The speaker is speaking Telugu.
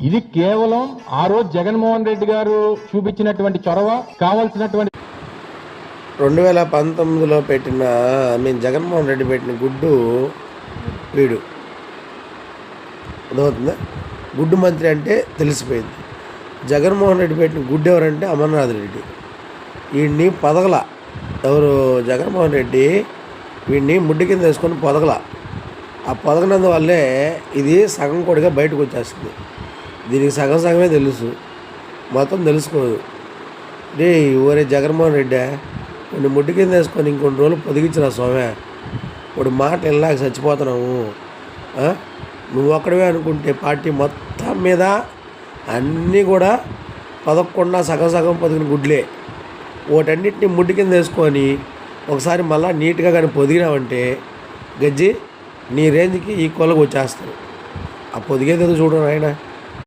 ఇది కేవలం ఆ రోజు జగన్మోహన్ రెడ్డి గారు చూపించినటువంటి చొరవ కావాల్సినటువంటి 2019లో పెట్టిన జగన్మోహన్ రెడ్డి పెట్టిన గుడ్డు వీడు అర్థమవుతుందా? గుడ్డు మంత్రి అంటే తెలిసిపోయింది. జగన్మోహన్ రెడ్డి పెట్టిన గుడ్డు ఎవరంటే అమర్నాథ్ రెడ్డి. వీడిని పొదగల ఎవరు జగన్మోహన్ రెడ్డి వీడిని ముడ్డి కింద వేసుకొని పొదగల. ఆ పొదగనందువల్లే ఇది సగం కొడిగా బయటకు వచ్చేస్తుంది. దీనికి సగం సగమే తెలుసు, మొత్తం తెలుసుకోదు. రే ఊరే జగన్మోహన్ రెడ్డి కొన్ని ముడ్డి కింద వేసుకొని ఇంకొన్ని రోజులు పొదిగించిన స్వామి, ఇప్పుడు మాట వెళ్ళాక చచ్చిపోతున్నాము. నువ్వు ఒక్కడవే అనుకుంటే పార్టీ మొత్తం మీద అన్నీ కూడా పదకుండా సగం సగం పొదిగిన గుడ్లే. వాటన్నిటిని ముడ్డి కింద వేసుకొని ఒకసారి మళ్ళీ నీట్గా కానీ పొదిగినావంటే గజ్జి నీ రేంజ్కి ఈక్వల్గా వచ్చేస్తాను. ఆ పొదిగేది చూడరు ఆయన.